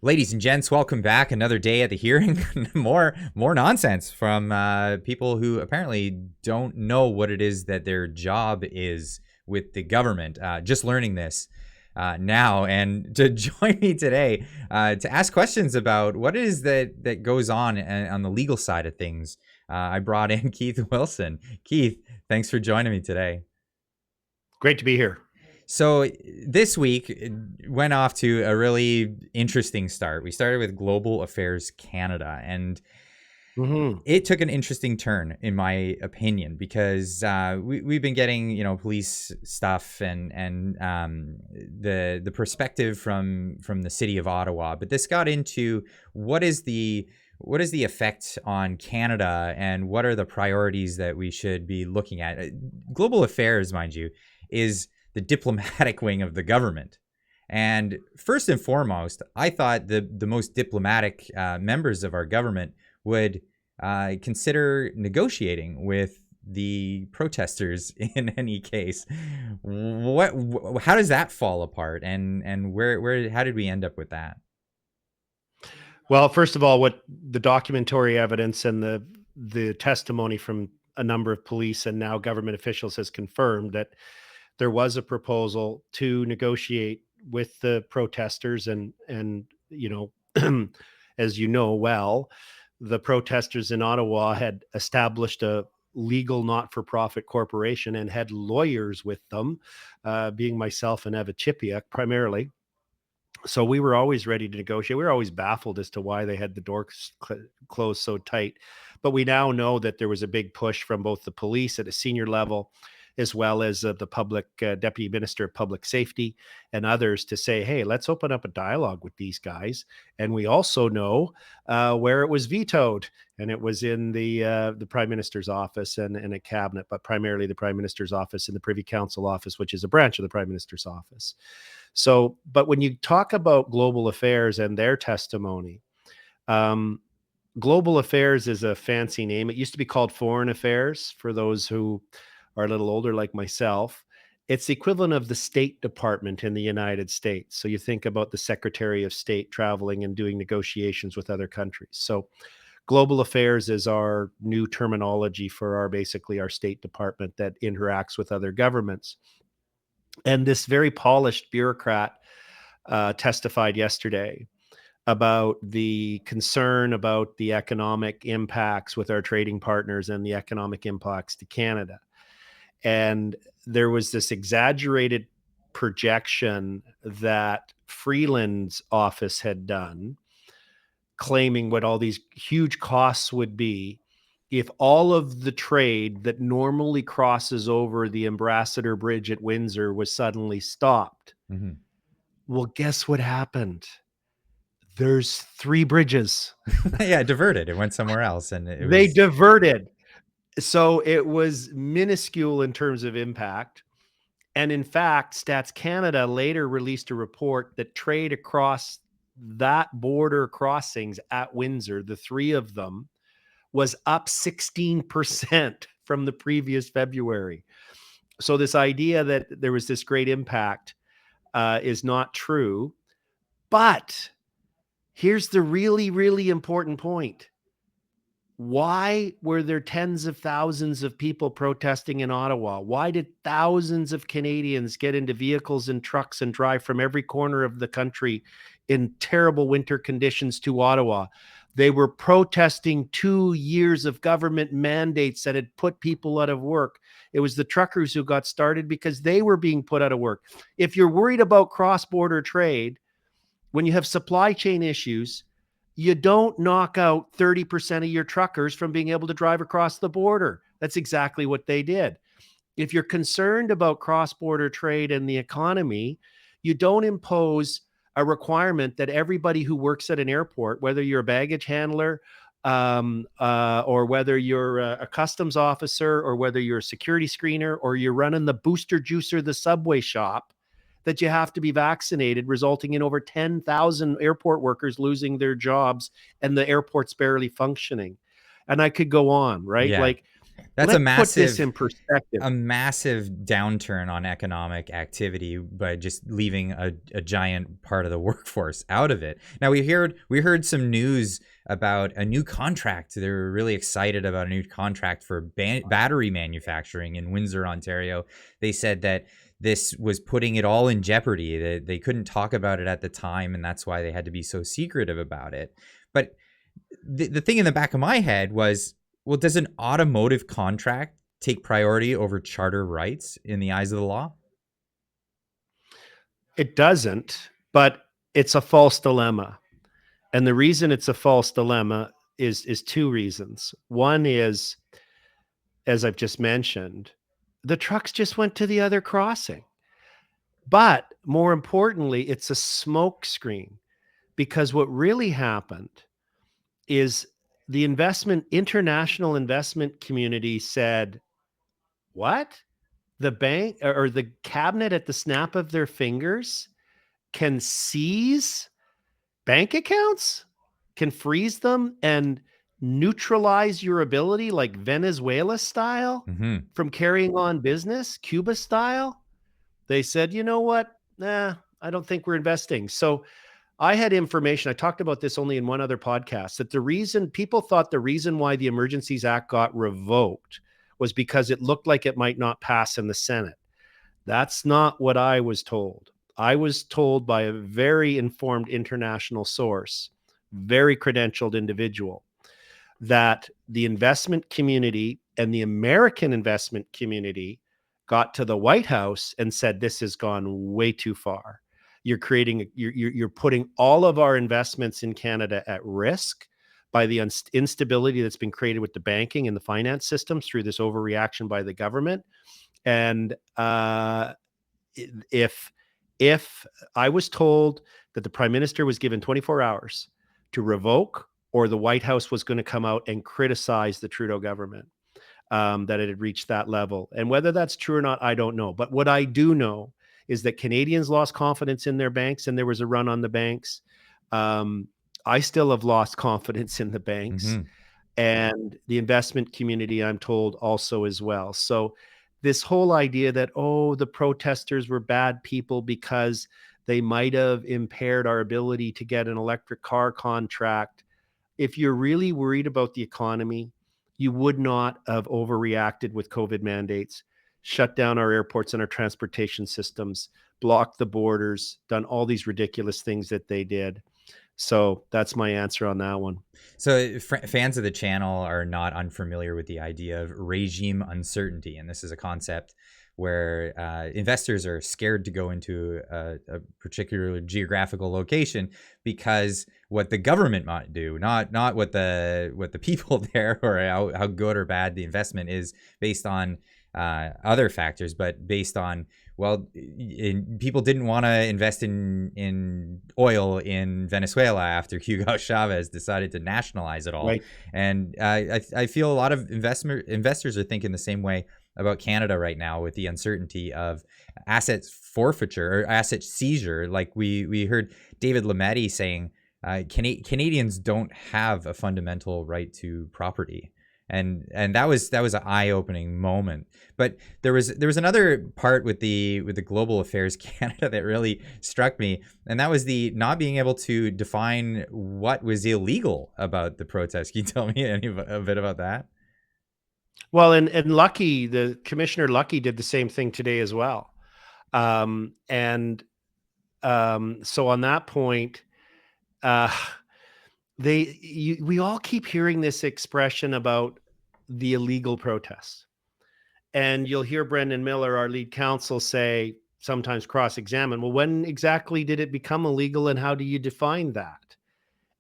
Ladies and gents, welcome back. Another day at the hearing. more nonsense from people who apparently don't know what it is that their job is with the government. Just learning this now, and to join me today to ask questions about what it is that goes on the legal side of things. I brought in Keith Wilson. Keith, thanks for joining me today. Great to be here. So this week went off to a really interesting start. We started with Global Affairs Canada, and it took an interesting turn, in my opinion, because we've been getting police stuff and the perspective from the city of Ottawa, but this got into what is the effect on Canada and what are the priorities that we should be looking at. Global Affairs, mind you, is the diplomatic wing of the government. And first and foremost, I thought the most diplomatic members of our government would consider negotiating with the protesters in any case. How does that fall apart? And how did we end up with that? Well, first of all, what the documentary evidence and the testimony from a number of police and now government officials has confirmed that there was a proposal to negotiate with the protesters and as you know well, the protesters in Ottawa had established a legal not-for-profit corporation and had lawyers with them, being myself and Eva Chipiuk primarily. So we were always ready to negotiate. We were always baffled as to why they had the door closed so tight. But we now know that there was a big push from both the police at a senior level, as well as the public deputy minister of public safety and others to say, hey, let's open up a dialogue with these guys. And we also know where it was vetoed, and it was in the prime minister's office and a cabinet, but primarily the prime minister's office and the privy council office, which is a branch of the prime minister's office. So, but when you talk about Global Affairs and their testimony, Global Affairs is a fancy name. It used to be called Foreign Affairs for those who are a little older like myself. It's the equivalent of the State Department in the United States. So you think about the Secretary of State traveling and doing negotiations with other countries. So Global Affairs is our new terminology for basically our State Department that interacts with other governments. And this very polished bureaucrat testified yesterday about the concern about the economic impacts with our trading partners and the economic impacts to Canada. And there was this exaggerated projection that Freeland's office had done, claiming what all these huge costs would be if all of the trade that normally crosses over the Ambassador Bridge at Windsor was suddenly stopped. Mm-hmm. Well, guess what happened? There's 3 bridges. Yeah, diverted. It went somewhere else, and they diverted. So it was minuscule in terms of impact. And in fact, Stats Canada later released a report that trade across that border crossings at Windsor, the 3 of them, was up 16% from the previous February. So this idea that there was this great impact is not true. But here's the really, really important point. Why were there tens of thousands of people protesting in Ottawa? Why did thousands of Canadians get into vehicles and trucks and drive from every corner of the country in terrible winter conditions to Ottawa? They were protesting 2 years of government mandates that had put people out of work. It was the truckers who got started because they were being put out of work. If you're worried about cross-border trade, when you have supply chain issues, you don't knock out 30% of your truckers from being able to drive across the border. That's exactly what they did. If you're concerned about cross-border trade and the economy, you don't impose a requirement that everybody who works at an airport, whether you're a baggage handler or whether you're a customs officer or whether you're a security screener or you're running the booster juicer, the Subway shop, that you have to be vaccinated, resulting in over 10,000 airport workers losing their jobs and the airport's barely functioning. And I could go on, right? Yeah. Like That's Let's put this in perspective. a massive downturn on economic activity by just leaving a giant part of the workforce out of it. Now we heard some news about a new contract. They were really excited about a new contract for battery manufacturing in Windsor, Ontario. They said that this was putting it all in jeopardy. They couldn't talk about it at the time, and that's why they had to be so secretive about it. But the thing in the back of my head was, well, does an automotive contract take priority over charter rights in the eyes of the law? It doesn't, but it's a false dilemma. And the reason it's a false dilemma is two reasons. One is, as I've just mentioned, the trucks just went to the other crossing. But more importantly, it's a smoke screen, because what really happened is the international investment community said, what? The bank or the cabinet at the snap of their fingers can seize bank accounts, can freeze them and neutralize your ability, like Venezuela style, from carrying on business, Cuba style. They said, you know what? Nah, I don't think we're investing. So I had information. I talked about this only in one other podcast, that the reason people thought the reason why the Emergencies Act got revoked was because it looked like it might not pass in the Senate. That's not what I was told. I was told by a very informed international source, very credentialed individual, that the investment community and the American investment community got to the White House and said, this has gone way too far. You're putting all of our investments in Canada at risk by the instability that's been created with the banking and the finance systems through this overreaction by the government. And if I was told that the Prime Minister was given 24 hours to revoke, or the White House was going to come out and criticize the Trudeau government, that it had reached that level. And whether that's true or not, I don't know. But what I do know is that Canadians lost confidence in their banks, and there was a run on the banks. I still have lost confidence in the banks, and the investment community, I'm told, also as well. So this whole idea that, oh, the protesters were bad people because they might have impaired our ability to get an electric car contract. If you're really worried about the economy, you would not have overreacted with COVID mandates, shut down our airports and our transportation systems, blocked the borders, done all these ridiculous things that they did. So that's my answer on that one. So fans of the channel are not unfamiliar with the idea of regime uncertainty. And this is a concept where investors are scared to go into a particular geographical location because what the government might do, not what the people there, or how good or bad the investment is based on other factors, but based on, well, people didn't want to invest in oil in Venezuela after Hugo Chavez decided to nationalize it all. Right. And I feel a lot of investors are thinking the same way about Canada right now, with the uncertainty of asset forfeiture or asset seizure. Like we heard David Lametti saying, Canadians don't have a fundamental right to property. And that was an eye-opening moment. But there was another part with the Global Affairs Canada that really struck me, and that was the not being able to define what was illegal about the protest. Can you tell me a bit about that? Well, and Lucki, the Commissioner Lucki, did the same thing today as well. So on that point, we all keep hearing this expression about the illegal protests. And you'll hear Brendan Miller, our lead counsel, say, sometimes cross-examine, well, when exactly did it become illegal and how do you define that?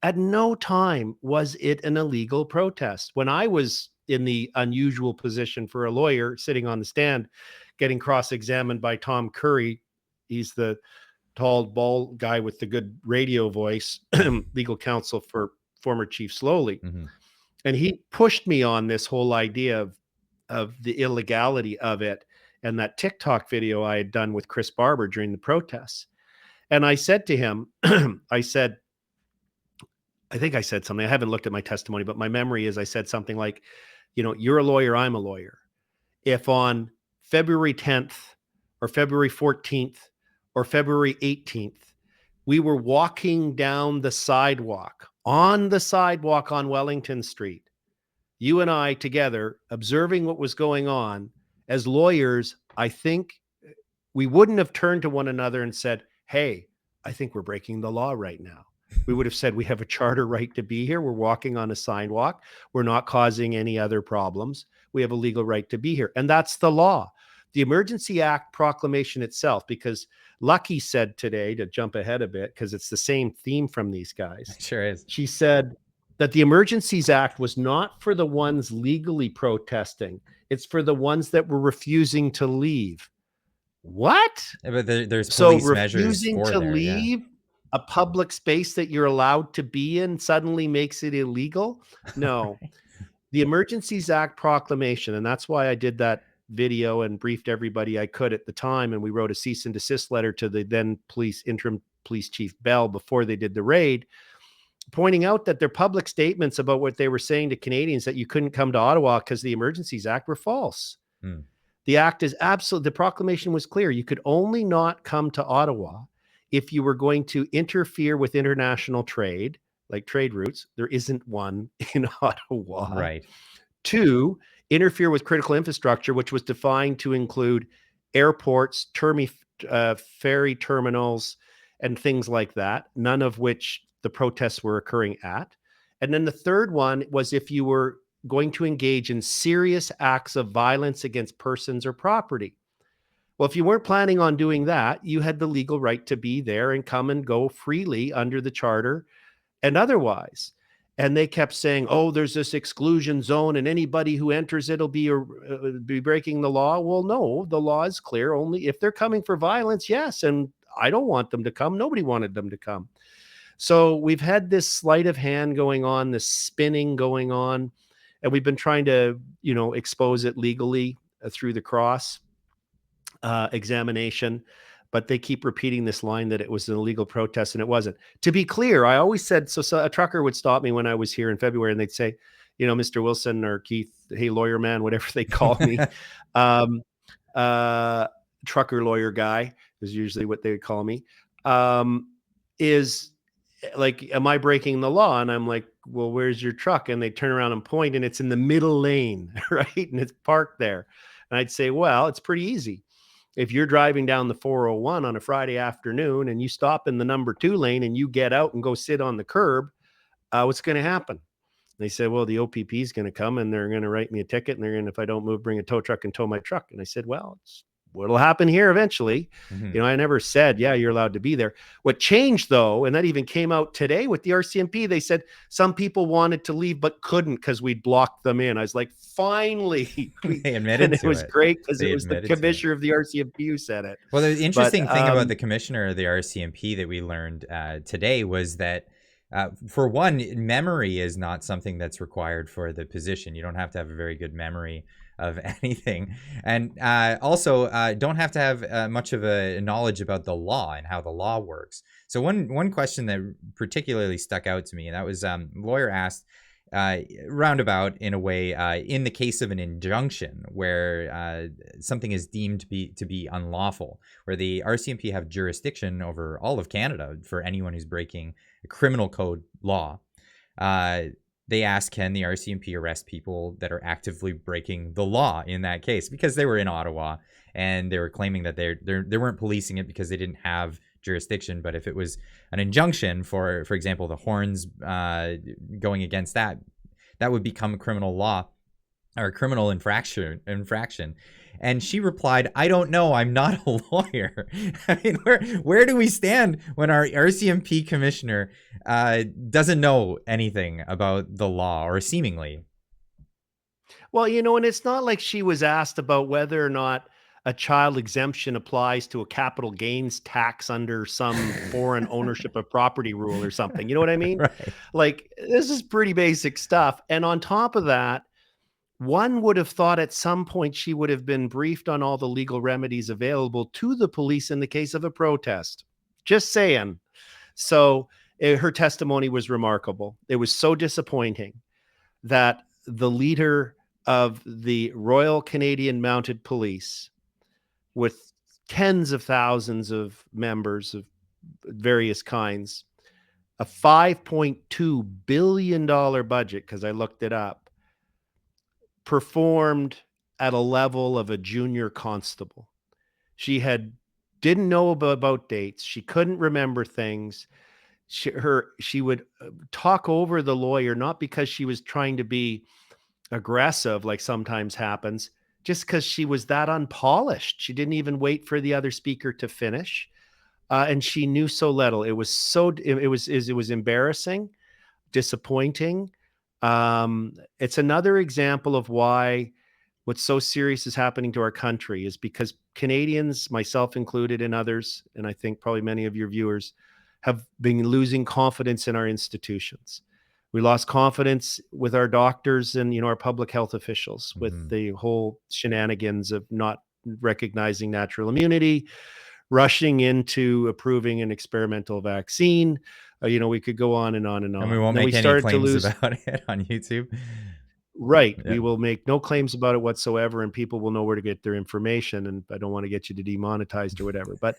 At no time was it an illegal protest. When I was in the unusual position for a lawyer sitting on the stand, getting cross-examined by Tom Curry, he's the tall, bald guy with the good radio voice, legal counsel for former Chief Slowly. And he pushed me on this whole idea of the illegality of it, and that TikTok video I had done with Chris Barber during the protests. And I said to him, I think I said something, I haven't looked at my testimony, but my memory is I said something like, you're a lawyer, I'm a lawyer. If on February 10th or February 14th or February 18th, we were walking down the sidewalk, on Wellington Street, you and I together, observing what was going on, as lawyers, I think we wouldn't have turned to one another and said, hey, I think we're breaking the law right now. We would have said, we have a charter right to be here. We're walking on a sidewalk. We're not causing any other problems. We have a legal right to be here. And that's the law. The Emergency Act proclamation itself, because Lucki said today, to jump ahead a bit, because it's the same theme from these guys. It sure is. She said that the Emergencies Act was not for the ones legally protesting. It's for the ones that were refusing to leave. What? But there's So police measures refusing for to there, yeah. leave a public space that you're allowed to be in suddenly makes it illegal? No. Right. The Emergencies Act proclamation, and that's why I did that video and briefed everybody I could at the time, and we wrote a cease and desist letter to the then interim police chief Bell before they did the raid, pointing out that their public statements about what they were saying to Canadians, that you couldn't come to Ottawa because the Emergencies Act, were false. The act is absolute. The proclamation was clear. You could only not come to Ottawa if you were going to interfere with international trade, like trade routes. There isn't one in Ottawa. Right. 2, interfere with critical infrastructure, which was defined to include airports, ferry terminals, and things like that, none of which the protests were occurring at. And then the third one was if you were going to engage in serious acts of violence against persons or property. Well, if you weren't planning on doing that, you had the legal right to be there and come and go freely under the charter and otherwise. And they kept saying, oh, there's this exclusion zone and anybody who enters it'll be breaking the law. Well, no, the law is clear. Only if they're coming for violence, yes. And I don't want them to come. Nobody wanted them to come. So we've had this sleight of hand going on, this spinning going on, and we've been trying to, expose it legally through the cross examination. But they keep repeating this line that it was an illegal protest, and it wasn't. To be clear, I always said, so a trucker would stop me when I was here in February, and they'd say, Mr. Wilson or Keith, hey, lawyer man, whatever they call me, trucker lawyer guy is usually what they would call me, is like, am I breaking the law? And I'm like, well, where's your truck? And they turn around and point, and it's in the middle lane, right? And it's parked there. And I'd say, well, it's pretty easy. If you're driving down the 401 on a Friday afternoon and you stop in the number 2 lane and you get out and go sit on the curb, what's going to happen? They said, well, the OPP is going to come and they're going to write me a ticket, and they're going to, if I don't move, bring a tow truck and tow my truck. And I said, well, it's what'll happen here eventually. I never said, yeah, you're allowed to be there. What changed though, and that even came out today with the RCMP, they said some people wanted to leave but couldn't because we'd blocked them in. I was like, finally. They admitted and it to was it. great because it was the commissioner of the RCMP who said it. Well, the interesting thing about the commissioner of the RCMP that we learned today was that, for one, memory is not something that's required for the position. You don't have to have a very good memory of anything, and also don't have to have much of a knowledge about the law and how the law works. So one question that particularly stuck out to me, and that was lawyer asked, roundabout in a way, in the case of an injunction where something is deemed to be unlawful, where the RCMP have jurisdiction over all of Canada for anyone who's breaking a criminal code law. They asked, can the RCMP arrest people that are actively breaking the law in that case? Because they were in Ottawa and they were claiming that they weren't policing it because they didn't have jurisdiction. But if it was an injunction, for example, the horns going against that would become a criminal law or a criminal infraction. And she replied, I don't know. I'm not a lawyer. I mean, where do we stand when our RCMP commissioner doesn't know anything about the law, or seemingly? Well, and it's not like she was asked about whether or not a child exemption applies to a capital gains tax under some foreign ownership of property rule or something. You know what I mean? Right. Like, this is pretty basic stuff. And on top of that, one would have thought at some point she would have been briefed on all the legal remedies available to the police in the case of a protest. Just saying. So her testimony was remarkable. It was so disappointing that the leader of the Royal Canadian Mounted Police, with tens of thousands of members of various kinds, a $5.2 billion budget, because I looked it up, performed at a level of a junior constable. She didn't know about dates. She couldn't remember things. She would talk over the lawyer, not because she was trying to be aggressive like sometimes happens, just because she was that unpolished. She didn't even wait for the other speaker to finish. And she knew so little. It was embarrassing, disappointing. It's another example of why what's so serious is happening to our country, is because Canadians, myself included, and others, and I think probably many of your viewers, have been losing confidence in our institutions. We lost confidence with our doctors and, our public health officials, with the whole shenanigans of not recognizing natural immunity, rushing into approving an experimental vaccine. We could go on and on and on. And we won't make any claims about it on YouTube. Right. Yeah. We will make no claims about it whatsoever, and people will know where to get their information. And I don't want to get you to demonetized or whatever. But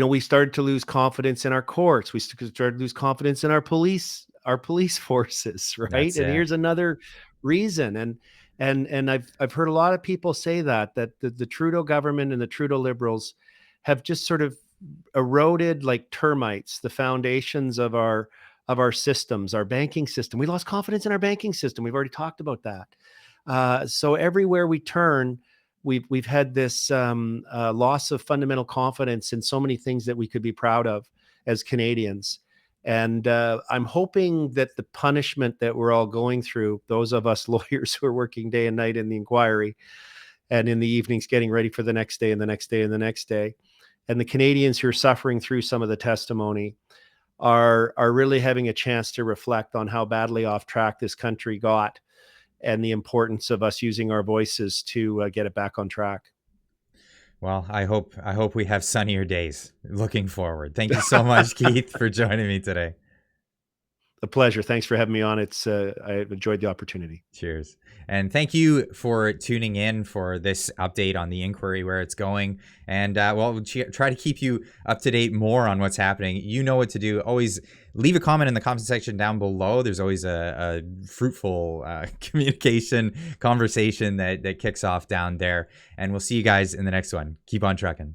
we started to lose confidence in our courts. We started to lose confidence in our police forces, right? And here's another reason. And I've heard a lot of people say that the Trudeau government and the Trudeau Liberals have just sort of eroded like termites the foundations of our systems, our banking system. We lost confidence in our banking system. We've already talked about that. So everywhere we turn, we've had this loss of fundamental confidence in so many things that we could be proud of as Canadians. And I'm hoping that the punishment that we're all going through, those of us lawyers who are working day and night in the inquiry and in the evenings getting ready for the next day and the next day and the next day, and the Canadians who are suffering through some of the testimony, are really having a chance to reflect on how badly off track this country got, and the importance of us using our voices to get it back on track. Well, I hope we have sunnier days. Looking forward. Thank you so much, Keith, for joining me today. A pleasure. Thanks for having me on. I've enjoyed the opportunity. Cheers. And thank you for tuning in for this update on the inquiry, where it's going. And we'll try to keep you up to date more on what's happening. You know what to do. Always leave a comment in the comment section down below. There's always a fruitful conversation that kicks off down there. And we'll see you guys in the next one. Keep on trucking.